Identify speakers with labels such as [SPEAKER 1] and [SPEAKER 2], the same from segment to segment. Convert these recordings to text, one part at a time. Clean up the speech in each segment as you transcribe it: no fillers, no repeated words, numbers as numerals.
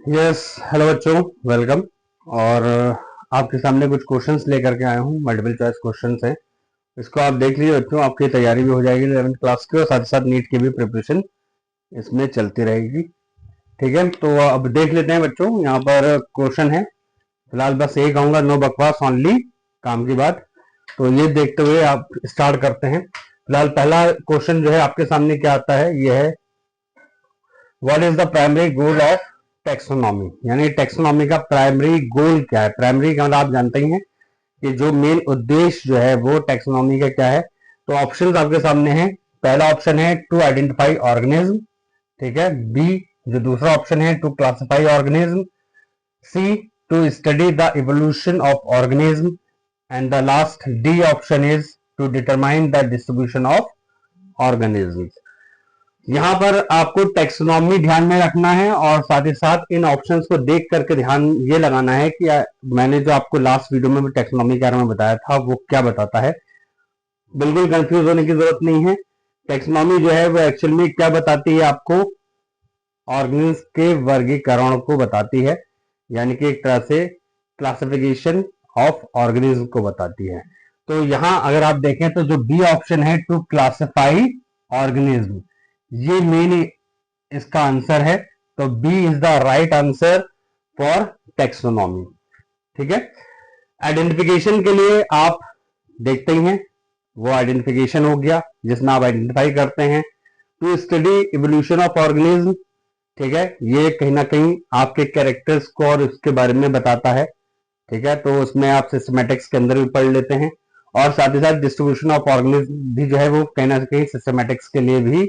[SPEAKER 1] Yes, hello बच्चों, welcome. और आपके सामने कुछ क्वेश्चंस लेकर के आया हूँ। मल्टीपल चॉइस क्वेश्चंस हैं। इसको आप देख लीजिए बच्चों, आपकी तैयारी भी हो जाएगी 11th क्लास की और साथ ही साथ नीट की भी प्रिपरेशन इसमें चलती रहेगी। ठीक है, तो अब देख लेते हैं बच्चों। यहाँ पर क्वेश्चन है, फिलहाल बस यही कहूँगा, नो बकवास, ओनली काम की बात। तो ये देखते हुए आप स्टार्ट करते हैं। फिलहाल पहला क्वेश्चन जो है आपके सामने क्या आता है, ये है what is the primary goal of taxonomy. यानी टेक्सोनॉमी का प्राइमरी गोल क्या है। प्राइमरी का मतलब आप जानते ही हैं कि जो मेन उद्देश्य जो है वो टेक्सोनॉमी का क्या है। तो ऑप्शंस आपके सामने हैं। पहला ऑप्शन है टू आइडेंटिफाई ऑर्गेनिज्म, ठीक है। बी, जो दूसरा ऑप्शन है, to classify organism. C, to study the evolution of organism. And the last D option is to determine the distribution of organism. यहाँ पर आपको टेक्सोनॉमी ध्यान में रखना है और साथ ही साथ इन ऑप्शंस को देख करके ध्यान ये लगाना है कि मैंने जो आपको लास्ट वीडियो में टेक्सोनॉमी के बारे में बताया था वो क्या बताता है। बिल्कुल कंफ्यूज होने की जरूरत नहीं है। टेक्सोनॉमी जो है वो एक्चुअल में क्या बताती है आपको, ऑर्गेनिज्म के वर्गीकरण को बताती है। यानी कि एक तरह से क्लासिफिकेशन ऑफ ऑर्गेनिज्म को बताती है। तो यहाँ अगर आप देखें तो जो बी ऑप्शन है, टू क्लासिफाई ऑर्गेनिज्म, ये मेन इसका आंसर है। तो B is the right answer for taxonomy. ठीक है, आइडेंटिफिकेशन के लिए आप देखते ही हैं, वो आइडेंटिफिकेशन हो गया जिसमें आप आइडेंटिफाई करते हैं। To study evolution of organism, ठीक है, ये कहीं ना कहीं आपके कैरेक्टर्स को और उसके बारे में बताता है। ठीक है, तो उसमें आप सिस्टमेटिक्स के अंदर भी पढ़ लेते हैं। और साथ ही साथ डिस्ट्रीब्यूशन ऑफ ऑर्गेनिज्म भी जो है वो कहीं ना कहीं सिस्टमेटिक्स के लिए भी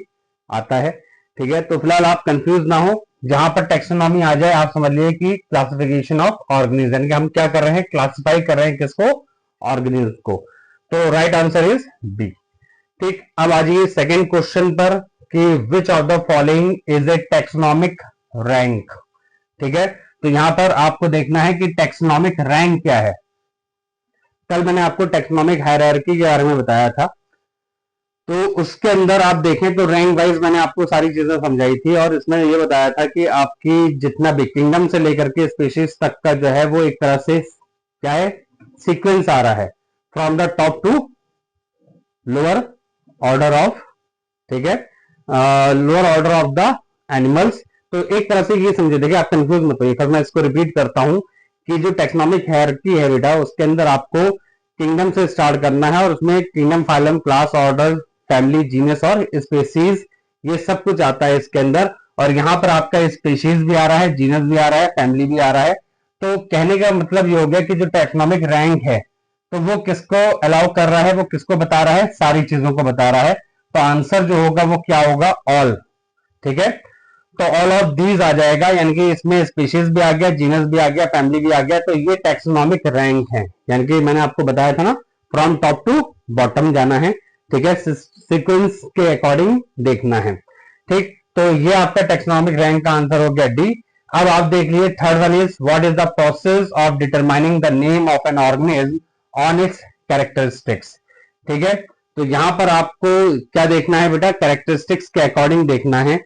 [SPEAKER 1] आता है। ठीक है, तो फिलहाल आप कंफ्यूज ना हो, जहां पर टेक्सोनॉमी आ जाए आप समझ लीजिए कि क्लासिफिकेशन ऑफ ऑर्गेनिज्म, यानी कि हम क्या कर रहे हैं, क्लासिफाई कर रहे हैं किसको, ऑर्गेनिज्म को। तो राइट आंसर इज बी। ठीक, अब आ जाइए सेकेंड क्वेश्चन पर कि which of the following is a taxonomic rank. ठीक है, तो यहां पर आपको देखना है कि टेक्सोनॉमिक रैंक क्या है। कल मैंने आपको टेक्सोनॉमिक हायरार्की के बारे में बताया था, तो उसके अंदर आप देखें तो रैंक वाइज मैंने आपको सारी चीजें समझाई थी और इसमें ये बताया था कि आपकी जितना भी किंगडम से लेकर के स्पीशीज तक का जो है वो एक तरह से क्या है, सीक्वेंस आ रहा है, from the top to lower order of, ठीक है, lower order of the animals. तो एक तरह से ये समझे, देखिए आप कंफ्यूज मत होइए, मैं इसको रिपीट करता हूं कि जो टेक्सोनॉमिक हायरार्की है बेटा, उसके अंदर आपको किंगडम से स्टार्ट करना है और उसमें kingdom, phylum, class, order, family, genus और स्पेसीज, ये सब कुछ आता है इसके अंदर। और यहाँ पर आपका स्पेसीज भी आ रहा है, जीनस भी आ रहा है, फैमिली भी आ रहा है। तो कहने का मतलब ये हो गया कि जो टेक्सोनॉमिक रैंक है तो वो किसको अलाउ कर रहा है, वो किसको बता रहा है, सारी चीजों को बता रहा है। तो आंसर जो होगा वो क्या होगा, ऑल। ठीक है, तो ऑल ऑफ दीज आ जाएगा, यानी कि इसमें स्पीशीज भी आ गया, जीनस भी आ गया, फैमिली भी आ गया। तो ये टेक्सोनॉमिक रैंक है, यानी कि मैंने आपको बताया था ना, फ्रॉम टॉप टू बॉटम जाना है। ठीक है, सीक्वेंस के अकॉर्डिंग देखना है। ठीक, तो ये आपका टेक्सोनॉमिक रैंक का आंसर हो गया डी। अब आप देख लीजिए third one is what is the process of determining the name of an organism on it's characteristics. ठीक है, तो यहां पर आपको क्या देखना है बेटा, कैरेक्टरिस्टिक्स के अकॉर्डिंग देखना है।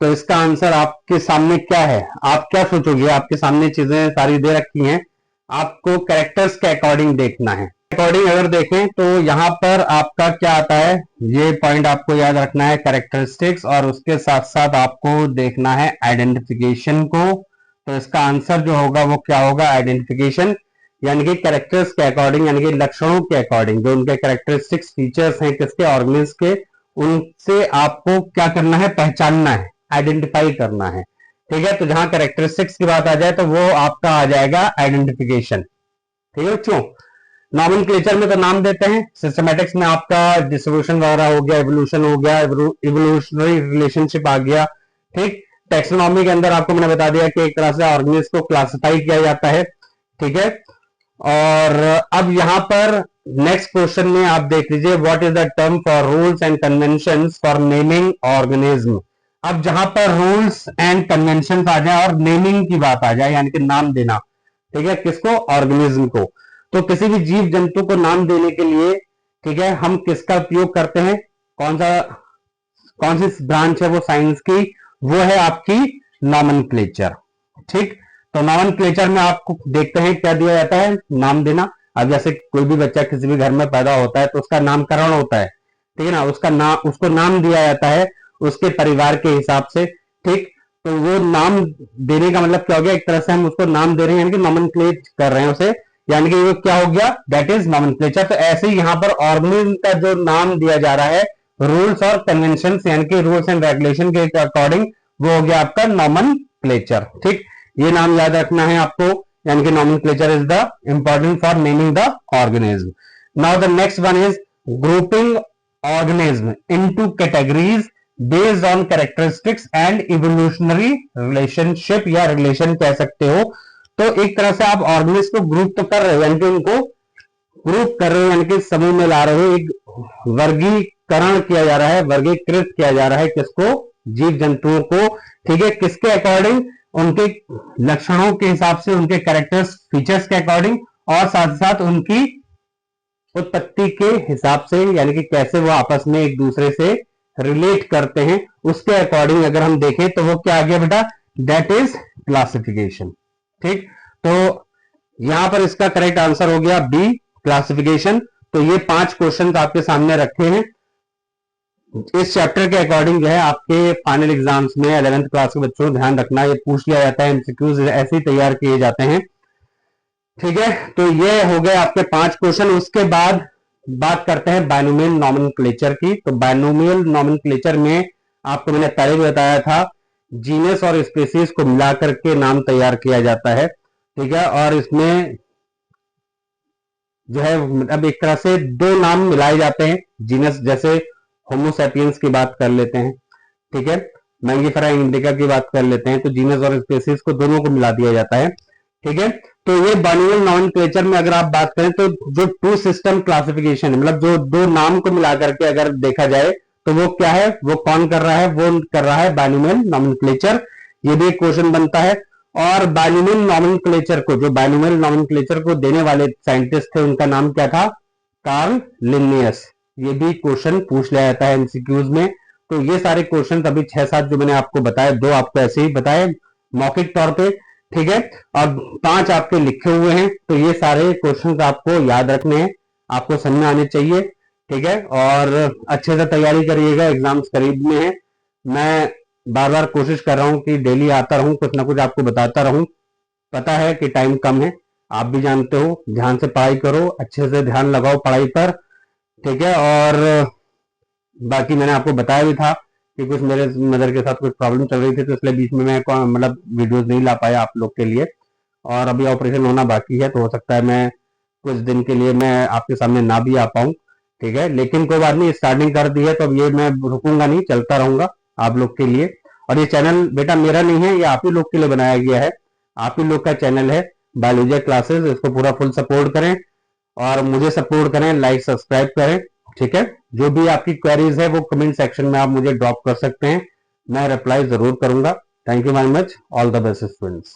[SPEAKER 1] तो इसका आंसर आपके सामने क्या है, आप क्या सोचोगे, आपके सामने चीजें सारी दे रखी हैं, आपको कैरेक्टर्स के अकॉर्डिंग देखना है। अकॉर्डिंग अगर देखें तो यहाँ पर आपका क्या आता है, ये पॉइंट आपको याद रखना है, कैरेक्टरिस्टिक्स, और उसके साथ साथ आपको देखना है आइडेंटिफिकेशन को। तो इसका आंसर जो होगा वो क्या होगा, आइडेंटिफिकेशन, यानी कि कैरेक्टर्स के अकॉर्डिंग, यानी कि लक्षणों के अकॉर्डिंग, जो उनके कैरेक्टरिस्टिक्स फीचर्स हैं किसके, ऑर्गेनिज्म के, उनसे आपको क्या करना है, पहचानना है, आइडेंटिफाई करना है। ठीक है, तो जहां कैरेक्टरिस्टिक्स की बात आ जाए तो वो आपका आ जाएगा आइडेंटिफिकेशन। ठीक है बच्चों, नॉमेनक्लेचर में तो नाम देते हैं, सिस्टमैटिक्स में आपका डिस्ट्रीब्यूशन वगैरह हो गया, इवोल्यूशन हो गया, इवोल्यूशनरी रिलेशनशिप आ गया। ठीक, टेक्सोनॉमी के अंदर आपको मैंने बता दिया कि एक तरह से ऑर्गेनिज्म को क्लासिफाई किया जाता है। ठीक है, और अब यहां पर नेक्स्ट क्वेश्चन में आप देख लीजिए, what is the term for rules and conventions for naming organism. अब जहां पर रूल्स एंड कन्वेंशन आ जाए और नेमिंग की बात आ जाए, यानी कि नाम देना, ठीक है, किसको, ऑर्गेनिज्म को। तो किसी भी जीव जंतु को नाम देने के लिए, ठीक है, हम किसका उपयोग करते हैं, कौन सी ब्रांच है वो साइंस की, वो है आपकी नॉमेनक्लेचर। ठीक, तो नॉमेनक्लेचर में आपको देखते हैं क्या दिया जाता है, नाम देना। अब जैसे कोई भी बच्चा किसी भी घर में पैदा होता है तो उसका नामकरण होता है, ठीक है ना, उसका नाम, उसको नाम दिया जाता है उसके परिवार के हिसाब से, ठीक। तो वो नाम देने का मतलब क्या हो गया, एक तरह से हम उसको नाम दे रहे हैं, यानी कि नॉमेनक्लेट कर रहे हैं उसे, यानी कि वो क्या हो गया, दैट इज नॉमेनक्लेचर। तो ऐसे ही यहाँ पर ऑर्गेनिज्म का जो नाम दिया जा रहा है रूल्स और कन्वेंशन यानी कि रूल्स एंड रेगुलेशन के अकॉर्डिंग, वो हो गया आपका नॉमेनक्लेचर, ठीक। ये नाम याद रखना है आपको, यानी कि nomenclature is the important for naming the organism. Now the next one is grouping organism into categories based on characteristics and evolutionary relationship या रिलेशन कह सकते हो। तो एक तरह से आप ऑर्गेनिज्म को ग्रुप तो कर रहे हो, यानी कि उनको ग्रुप कर रहे हो, यानी कि समूह में ला रहे हो, एक वर्गीकरण किया जा रहा है, वर्गीकृत किया जा रहा है किसको, जीव जंतुओं को, ठीक है, किसके अकॉर्डिंग, उनके लक्षणों के हिसाब से, उनके कैरेक्टर्स फीचर्स के अकॉर्डिंग, और साथ साथ उनकी उत्पत्ति के हिसाब से, यानी कि कैसे वो आपस में एक दूसरे से रिलेट करते हैं, उसके अकॉर्डिंग अगर हम देखें तो वो क्या आ गया बेटा, दैट इज क्लासिफिकेशन, ठीक। तो यहां पर इसका करेक्ट आंसर हो गया बी, क्लासिफिकेशन। तो ये 5 क्वेश्चन आपके सामने रखे हैं इस चैप्टर के अकॉर्डिंग, जो है आपके फाइनल एग्जाम्स में 11th क्लास के बच्चों को ध्यान रखना, ये पूछ लिया जाता है, एमसीक्यूज ऐसे ही तैयार किए जाते हैं, ठीक है। तो ये हो गए आपके 5 क्वेश्चन। उसके बाद बात करते हैं बाइनोमियल नॉमेनक्लेचर की। तो बाइनोमियल नॉमेनक्लेचर में आपको मैंने पहले भी बताया था, जीनस और स्पीसीज को मिलाकर के नाम तैयार किया जाता है, ठीक है। और इसमें जो है अब एक तरह से 2 नाम मिलाए जाते हैं, जीनस जैसे होमोसैपियंस की बात कर लेते हैं, ठीक है, मैंगिफेरा इंडिका की बात कर लेते हैं, तो जीनस और स्पीसीज को दोनों को मिला दिया जाता है, ठीक है। तो ये बाइनोमियल नॉमेनक्लेचर में अगर आप बात करें तो जो 2 सिस्टम क्लासिफिकेशन, मतलब जो 2 नाम को मिला करके अगर देखा जाए तो वो क्या है, वो कौन कर रहा है, वो कर रहा है बाइनोमियल नॉमेनक्लेचर। ये भी एक क्वेश्चन बनता है। और बाइनोमियल नॉमेनक्लेचर को, जो बाइनोमियल नॉमेनक्लेचर को देने वाले साइंटिस्ट थे, उनका नाम क्या था, कार्ल लिन्नियस। ये भी क्वेश्चन पूछ लिया जाता है एमसीक्यूज में। तो ये सारे क्वेश्चन अभी 6-7 जो मैंने आपको बताए, 2 आपको ऐसे ही बताए मौखिक तौर पे, ठीक है, और 5 आपके लिखे हुए हैं। तो ये सारे क्वेश्चन आपको याद रखने हैं, आपको समझ में आने चाहिए, ठीक है। और अच्छे से तैयारी करिएगा, एग्जाम्स करीब में है। मैं बार बार कोशिश कर रहा हूँ कि डेली आता रहूं, कुछ ना कुछ आपको बताता रहूं। पता है कि टाइम कम है, आप भी जानते हो, ध्यान से पढ़ाई करो, अच्छे से ध्यान लगाओ पढ़ाई पर, ठीक है। और बाकी मैंने आपको बताया भी था कि कुछ मेरे मदर के साथ कुछ प्रॉब्लम चल रही थी, तो इसलिए बीच में मैं मतलब वीडियोस नहीं ला पाया आप लोग के लिए। और अभी ऑपरेशन होना बाकी है, तो हो सकता है मैं कुछ दिन के लिए मैं आपके सामने ना भी आ पाऊँ, ठीक है। लेकिन कोई बात नहीं, स्टार्टिंग कर दी है तो अब ये मैं रुकूंगा नहीं, चलता रहूंगा आप लोग के लिए। और ये चैनल बेटा मेरा नहीं है, ये आप ही लोग के लिए बनाया गया है, आप ही लोग का चैनल है बायोलॉजी क्लासेस। इसको पूरा फुल सपोर्ट करें और मुझे सपोर्ट करें, लाइक सब्सक्राइब करें, ठीक है। जो भी आपकी क्वेरीज है वो कमेंट सेक्शन में आप मुझे ड्रॉप कर सकते हैं, मैं रिप्लाई जरूर करूंगा। Thank you very much, all the best students.